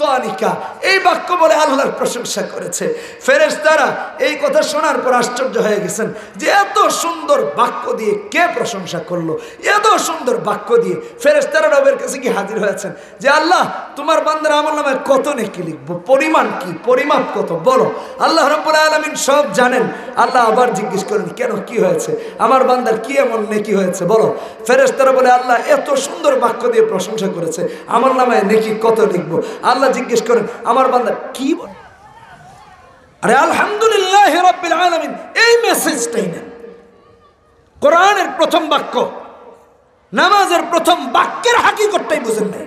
রিদওয়ানিকা, এই বাক্য বলে আল্লাহর প্রশংসা করেছে। ফেরেশতারা এই কথা শোনার পর আশ্চর্য হয়ে গেছেন যে এত সুন্দর বাক্য দিয়ে কে প্রশংসা করলো, এত সুন্দর বাক্য দিয়ে। ফেরেশতারা রবের কাছে কি হাজির হয়েছেন যে আল্লাহ তোমার বান্দার আমলনামায় কত নেকি লিখবো, পরিমাণ কি, পরিমাপ কত বলো। আল্লাহ রাব্বুল আলামিন সব জানেন। আল্লাহ আবার জিজ্ঞেস করেন কেন, কি হয়েছে, আমার বান্দার কি এমন নেকি হয়েছে বলো। ফেরেশতারা বলে আল্লাহ এত সুন্দর বাক্য দিয়ে প্রশংসা করেছে, আমলনামায় নেকি কত লিখবো। আল্লাহ জিজ্ঞেস করেন আমার বান্দা কি বলে। আরে আলহামদুলিল্লাহ রাব্বিল আলামিন, এই মেসেজটাই নেন। কোরআনের প্রথম বাক্য, নামাজের প্রথম বাক্যের হাকিকতটাই বুঝেন নাই।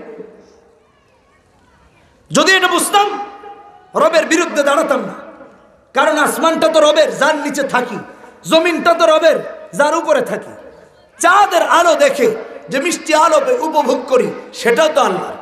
যদি এটা বুঝতাম রবের বিরুদ্ধে দাঁড়াতাম না, কারণ আসমানটা তো রবের যার নিচে থাকি, জমিনটা তো রবের যার উপরে থাকি। চাঁদের আলো দেখে যে মিষ্টি আলো উপভোগ করি সেটাও তো আল্লাহর।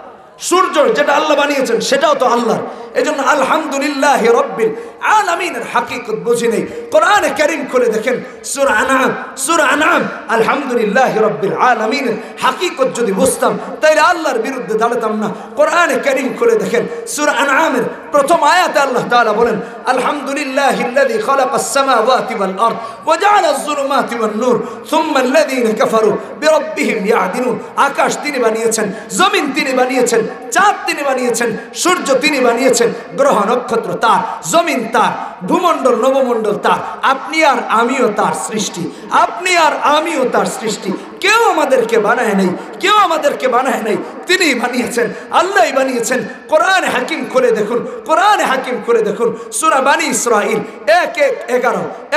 সূর্য যেটা আল্লাহ বানিয়েছেন সেটাও তো আল্লাহর। এজন্য আলহামদুলিল্লাহ রাব্বিল আলামিনের হাকিকত বুঝি নেই। কোরআনে কারীম খুলে দেখেন সূরা আনআম, সূরা আনআম আলহামদুলিল্লাহ রাব্বিল আলামিনের হাকিকত যদি বুঝতাম তাহলে আল্লাহর বিরুদ্ধে দাঁড়াতাম না। কোরআনে কারীম খুলে দেখেন সূরা আনআমের প্রথম আয়াতে আল্লাহ তাআলা বলেন আলহামদুলিল্লাহিল্লাযী খালাকাস সামাওয়াতি ওয়াল আরদ ওয়া জাআলাজ যুলুমাতি ওয়ান নূর সুম্মা আল্লাযীনা কাফারু বিরাব্বিহিম ইয়াদিলুন। আকাশ তিনি বানিয়েছেন, জমিন তিনি বানিয়েছেন, চাঁদ তিনি বানিয়েছেন, সূর্য তিনি বানিয়েছেন, গ্রহ নক্ষত্র তার, জমিন তার, ভূমণ্ডল নবমণ্ডল তার। আপনি আর আমিও তার সৃষ্টি, আপনি আর আমিও তার সৃষ্টি। কেউ আমাদেরকে বানায় নাই, কেউ আমাদেরকে বানায় নাই, তিনিই বানিয়েছেন, আল্লাহই বানিয়েছেন। কোরআনে হাকিম খুলে দেখুন, কোরআনে হাকিম খুলে দেখুন সূরা বানী ইসরাঈল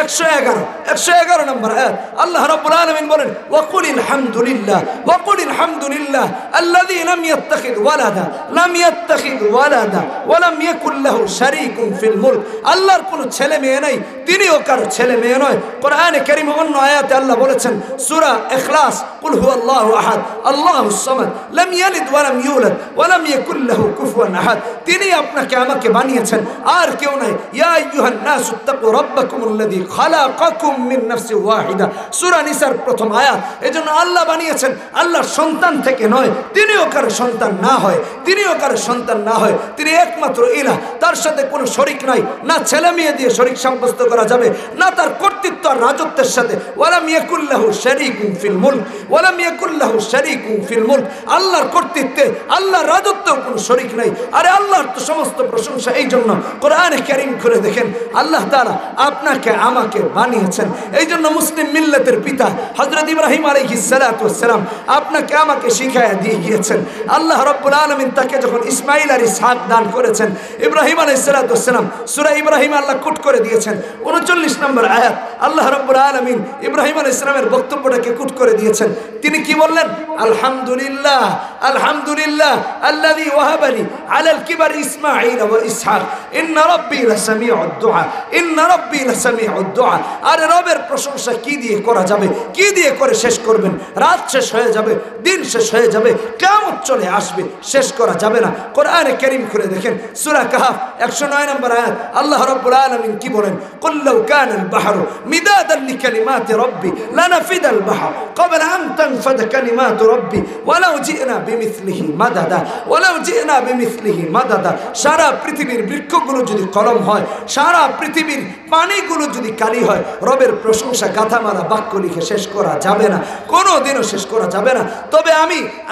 111 নম্বর আয়াত। আল্লাহ রাব্বুল আলামিন বলেন ওয়াকুলিল হামদুলিল্লাহ, ওয়াকুলিল হামদুলিল্লাহ আল্লাযী লাম ইয়াত্তাখিয ওয়ালাদা, লাম ইয়াত্তাখিয ওয়ালাদা ওয়া লাম ইয়াকুল লাহু শারীকুন ফিল মুলক। আল্লাহর কোনো ছেলে মেয়ে নাই, তিনিও কারো ছেলে মেয়ে নয়। কোরআনে কারীম অন্য আয়াতে আল্লাহ বলেছেন সূরা ইখলাস কুল হুয়াল্লাহু আহাদ আল্লাহুস সামাদ লাম ইয়ালিদ ওয়া লাম ইউলাদ ওয়া লাম ইয়াকুল লাহু কুফুয়ান আহাদ। তিনি আপনাকে আমাকে বানিয়েছেন, আর কেউ নাই। ইয়া আইয়ুহান নাসু তাকু রাব্বাকুমুল্লাযী খালাকাকুম মিন নাফসিন ওয়াহিদা, সূরা নিসার প্রথম আয়াত। এজন্য আল্লাহ বানিয়েছেন, আল্লাহর সন্তান থেকে নয়, তিনিও কারো সন্তান না হয়, তিনিও কারো সন্তান না হয়। তিনি একমাত্র ইলাহ, তার সাথে কোনো শরীক নাই। না ছেলে মেয়ে দিয়ে শরীক সাব্যস্ত করা যাবে, না তার কর্তৃত্ব আর রাজত্বের সাথে। ওয়ালাম ইয়াকুল লাহু শারীকুন ফিল মুলক, ওয়ালাম ইয়াকুল লাহু শারীকুন ফিল মুলক। আল্লাহর কর্তৃত্বে, আল্লাহর রাজত্বেও কোনো শরীক নাই। আরে আল্লাহর তো সমস্ত প্রশংসা। এই জন্য কোরআনে কারীম করে দেখেন আল্লাহ তাআলা আপনাকে আমাকে বানিয়েছেন। এই জন্য মুসলিম মিল্লাতের পিতা হযরত ইব্রাহিম আলাইহিস সালাতু ওয়াস সালাম আপনাকে আমাকে শিখায়া দিয়ে গিয়েছেন। আল্লাহ রাব্বুল আলামিন তাকে যখন ইসমাঈল আর ইসহাক দান করেছেন, ইব্রাহিম আলাইহিস সালাতু ওয়াস সালাম সূরা ইব্রাহিম আল্লাহ কোট করে দিয়েছেন 39 নম্বর আয়াত। আল্লাহ রাব্বুল আলামিন ইব্রাহিম আলাইহিস সালামের বক্তব্যটাকে কোট করে দিয়েছেন। তিনি কি বললেন? আলহামদুলিল্লাহ, আলহামদুলিল্লাহ আল্লাযী ওয়াহাবালি আলাল কিবার ইসমাঈল ওয়া ইসহাক ইন্না রাব্বী লাসামিউদ দুআ, ইন্না রাব্বী লাসামিউদ দুআ। আরে রবের প্রশংসা কি দিয়ে করা যাবে, কি দিয়ে করে শেষ করবেন? রাত শেষ হয়ে যাবে, দিন শেষ হয়ে যাবে, কিয়ামত চলে আসবে, শেষ করা যাবে না। কোরআনে কারীম করে দেখেন সূরা কাহফ 109 নম্বর আয়াত। আল্লাহ রাব্বুল আলামিন কি বলেন? কুল লাউ কানাল বাহরু মিদাদান লিকালিমাতি রাব্বি লানাফিদাল বাহর ক্বাবলা আন তানফাদা কালিমাতু রাব্বি ওয়ালাউ জিনা বিমিসলিহি মাদাদা, ওয়ালাউ জিনা বিমিসলিহি মাদাদা। সারা পৃথিবীর বৃক্ষগুলো যদি কলম হয়, সারা পৃথিবীর পানিগুলো যদি কালি হয়, রবের প্রশংসা গাথামারা বাক্য লিখে শেষ করা যাবে না, কোনোদিনও শেষ করা যাবে না। তবে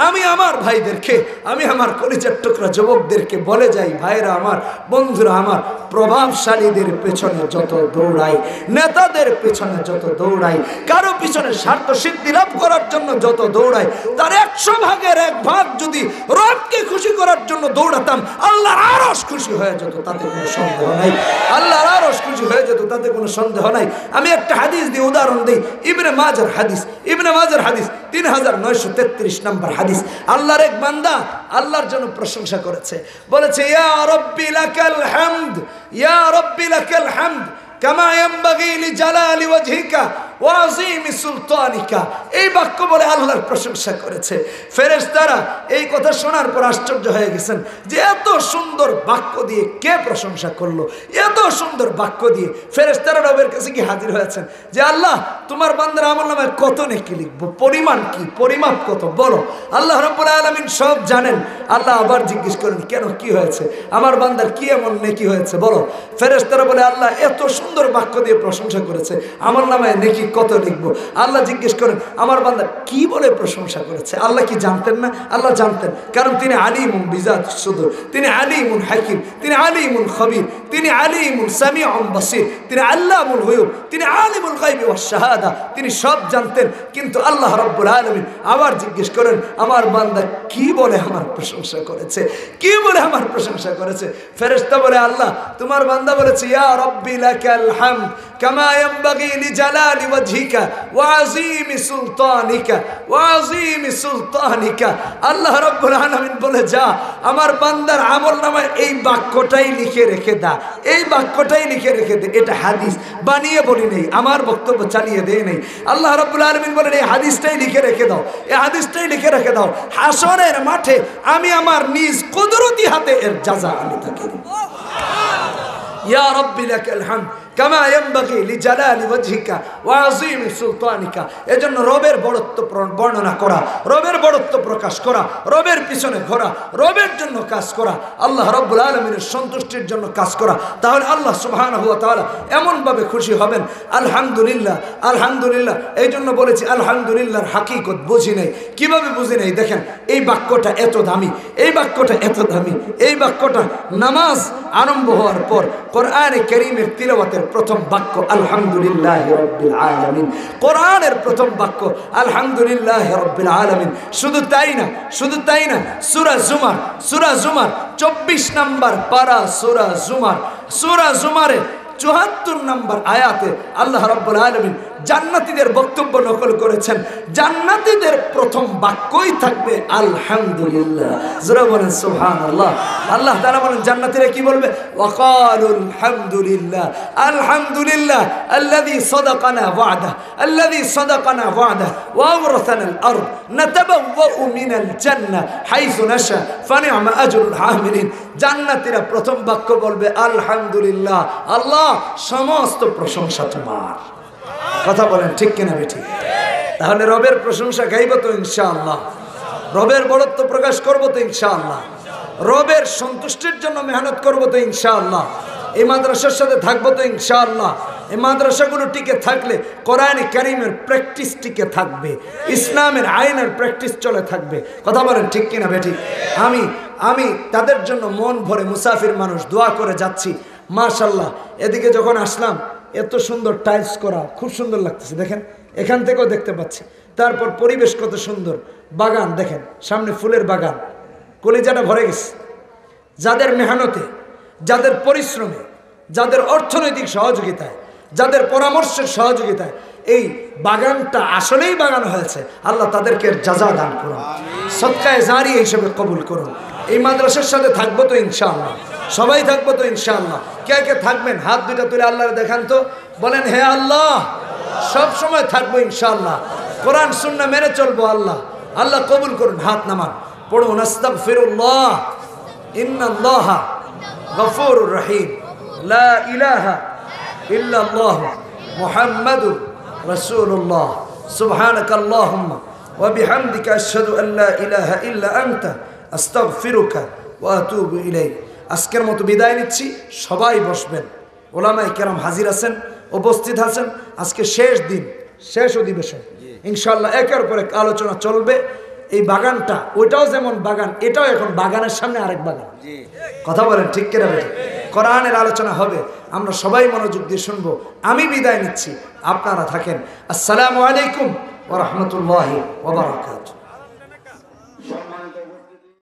আমি আমার ভাইদেরকে, আমি আমার কলিজার টুকরা যুবকদেরকে বলে যাই, ভাইরা আমার, বন্ধুরা আমার, প্রভাবশালীদের পেছনে যত দৌড়াই, নেতাদের পেছনে যত দৌড়াই, কারো পিছনে স্বার্থ সিদ্ধি লাভ করার জন্য যত দৌড়াই, তার 100 ভাগের 1 ভাগ যদি রবকে খুশি করার জন্য দৌড়াতাম, আল্লাহর আরশ খুশি হয়ে যেত, তাতে কোনো সন্দেহ নাই। আল্লাহর আরশ খুশি হয়ে যেত, তাতে কোনো সন্দেহ নাই। আমি একটা হাদিস দিয়ে উদাহরণ দিই, ইবনে মাজার হাদিস, ইবনে মাজার হাদিস 3933 নম্বর হাদিস। আল্লাহর এক বান্দা আল্লাহর জন্য প্রশংসা করেছে, বলেছে ইয়া রাব্বি লাকাল হামদ, ইয়া রাব্বি লাকাল হামদ কামা ইয়ানবাগি লিজালালি ওয়াজহিকা ওয়া আযীমি সুলতানিকা। এই বাক্য বলে আল্লাহর প্রশংসা করেছে। ফেরেশতারা এই কথা শোনার পর আশ্চর্য হয়ে গেছেন যে এত সুন্দর বাক্য দিয়ে কে প্রশংসা করলো, এত সুন্দর বাক্য দিয়ে। ফেরেশতারা রবের কাছে কি হাজির হয়েছেন যে আল্লাহ তোমার বান্দার আমলনামায় কত নেকি লিখবো, পরিমাণ কি, পরিমাপ কত বলো। আল্লাহ রাব্বুল আলামিন সব জানেন। আল্লাহ আবার জিজ্ঞেস করেন কেন, কি হয়েছে, আমার বান্দার কি এমন নেকি হয়েছে বলো। ফেরেশতারা বলে আল্লাহ এত সুন্দর বাক্য দিয়ে প্রশংসা করেছে, আমলনামায় নেকি কত লিখবো। আল্লাহ জিজ্ঞেস করেন আমার বান্দা কি বলে প্রশংসা করেছে। আল্লাহ কি জানতেন না? আল্লাহ জানতেন, কারণ তিনি আলিমুন বিজাতিস সুদূর, তিনি আলিমুন হাকিম, তিনি আলিমুন খবীর, তিনি আলিমুন সামিউন বাসীর, তিনি আল্লামুল গুয়ুব, তিনি আলিমুল গায়বি ওয়াশ শাহাদা। তিনি সব জানতেন। কিন্তু আল্লাহ রাব্বুল আলামিন আবার জিজ্ঞেস করেন আমার বান্দা কি বলে আমার প্রশংসা করেছে, কি বলে আমার প্রশংসা করেছে। ফেরেশতা বলে আল্লাহ তোমার বান্দা বলেছে ইয়া রাব্বি লাকাল হামদ কামা ইয়ানবাগি লিজালালি ওয়াজহিকা ওয়া আযীমি সুলতানিকা ওয়া আযীমি সুলতানিকা। আল্লাহ রাব্বুল আলামিন বলে যা আমার বান্দার আমলনামায় এই বাক্যটাই লিখে রেখে দা, এই বাক্যটাই লিখে রেখে দে। এটা হাদিস, বানিয়ে বলি নেই, আমার বক্তব্য চালিয়ে দেয় নেই। আল্লাহ রাব্বুল আলামিন বলেন এই হাদিসটাই লিখে রেখে দাও, এই হাদিসটাই লিখে রেখে দাও। হাসরের মাঠে আমি আমার নিজ কুদরতি হাতে এর জাযা আমি তাকে দেব। ইয়া রাব্বি লাকাল হামদ কামা ইয়ানবাগি লিজালালি ওয়াজহিকা ওয়া আযীমি সুলতানিকা। এজন্য রবের বড়ত্ব বর্ণনা করা, রবের বড়ত্ব প্রকাশ করা, রবের পিছনে ঘোরা, রবের জন্য কাজ করা, আল্লাহ রাব্বুল আলামিনের সন্তুষ্টির জন্য কাজ করা। তাহলে আল্লাহ সুবহানাহু ওয়া তাআলা এমনভাবে খুশি হবেন। আলহামদুলিল্লাহ, আলহামদুলিল্লাহ। এই জন্য বলেছি আলহামদুলিল্লাহর হাকিকত বুঝি নেই। কিভাবে বুঝি নেই দেখেন, এই বাক্যটা এত দামি, এই বাক্যটা এত দামি। এই বাক্যটা নামাজ আরম্ভ হওয়ার পর কোরআনে কারীমের তিলাওয়াতের প্রথম বাক্য আলহামদুলিল্লাহি রাব্বিল আলামিন। কোরআনের প্রথম বাক্য আলহামদুলিল্লাহি রাব্বিল আলামিন। শুধু তাই না, শুধু তাই না, সূরা জুমার, সূরা জুমার 24 নম্বর পারা, সূরা জুমার, সূরা জুমারে 74 নম্বর আয়াতে আল্লাহ রাব্বুল আলামিন জান্নাতীদের বক্তব্য নকল করেছেন। জান্নাতীদের প্রথম বাক্যই থাকবে আলহামদুলিল্লাহ। জোরে বলেন সুবহানাল্লাহ। আল্লাহ তাআলা বলেন জান্নাতীরা কি বলবে, ওয়াকালুল হামদুলিল্লাহ, আলহামদুলিল্লাহ আল্লাযী সাদাকানা ওয়া'দা, আল্লাযী সাদাকানা ওয়া'দা ওয়া আওরাসানাল আরদ নাতাবাওয়াউ মিনাল জান্নাহ হাইসু নাশা ফানি'মা আজরুল আমিলিন। জান্নাতীরা প্রথম বাক্য বলবে আলহামদুলিল্লাহ, আল্লাহ সমস্ত প্রশংসা তোমার। কথা বলেন ঠিক কিনা বেঠিক? তাহলে রবের প্রশংসা গাইব তো ইনশাআল্লাহ, রবের বড়ত্ব প্রকাশ করব তো ইনশাআল্লাহ, রবের সন্তুষ্টির জন্য মেহনত করব তো ইনশাআল্লাহ, এই মাদ্রাসার সাথে থাকবো তো ইনশাআল্লাহ। এই মাদ্রাসাগুলো টিকে থাকলে কোরআনে কারীমের প্র্যাকটিস টিকে থাকবে, ইসলামের আইনের প্র্যাকটিস চলে থাকবে। কথা বলেন ঠিক কিনা বেঠিক? আমি তাদের জন্য মন ভরে মুসাফির মানুষ দোয়া করে যাচ্ছি। মাশাআল্লাহ, এদিকে যখন আসলাম এত সুন্দর টাইলস করা, খুব সুন্দর লাগতেছে দেখেন, এখান থেকেও দেখতে পাচ্ছি। তারপর পরিবেশ কত সুন্দর, বাগান দেখেন, সামনে ফুলের বাগান, কলিজাটা ভরে গেছে। যাদের মেহনতে, যাদের পরিশ্রমে, যাদের অর্থনৈতিক সহযোগিতায়, যাদের পরামর্শের সহযোগিতায় এই বাগানটা আসলেই বাগান হয়েছে, আল্লাহ তাদেরকে জাযা দান করুন, সদকায়ে জারিয়া হিসেবে কবুল করুন। এই মাদ্রাসার সাথে থাকবো তো ইনশাআল্লাহ, সবাই থাকবো তো ইনশাআল্লাহ। কে কে থাকবেন হাত দুইটা তুলে আল্লাহর দেখান তো, বলেন হে আল্লাহ সব সময় থাকবো ইনশাআল্লাহ, কোরআন সুন্নাহ মেনে চলবো। আল্লাহ আল্লাহ কবুল করুন। হাত নামান, পড়ুন আস্তাগফিরুল্লাহ ইন্নাল্লাহা গফুরুর রহিম, লা ইলাহা ইল্লাল্লাহ মুহাম্মাদুর রাসূলুল্লাহ, সুবহানাকাল্লাহুম্মা ওয়া বিহামদিকা আশহাদু আল লা ইলাহা ইল্লা আনতা আস্তাগফিরুকা ওয়া আতুবু ইলাইক। আজকের মতো বিদায় নিচ্ছি। সবাই বসবেন, ওলামায়ে কেরাম হাজির আছেন, উপস্থিত আছেন। আজকে শেষ দিন, শেষ অধিবেশন, ইনশাআল্লাহ একের পর এক আলোচনা চলবে। এই বাগানটা ওইটাও যেমন বাগান, এটাও এখন বাগানের সামনে আরেক বাগান। কথা বলেন ঠিক কিনা বেঠিক? কোরআনের আলোচনা হবে, আমরা সবাই মনোযোগ দিয়ে শুনবো। আমি বিদায় নিচ্ছি, আপনারা থাকেন। আসসালামু আলাইকুম ওয়া রাহমাতুল্লাহি ওয়া বারাকাতুহু।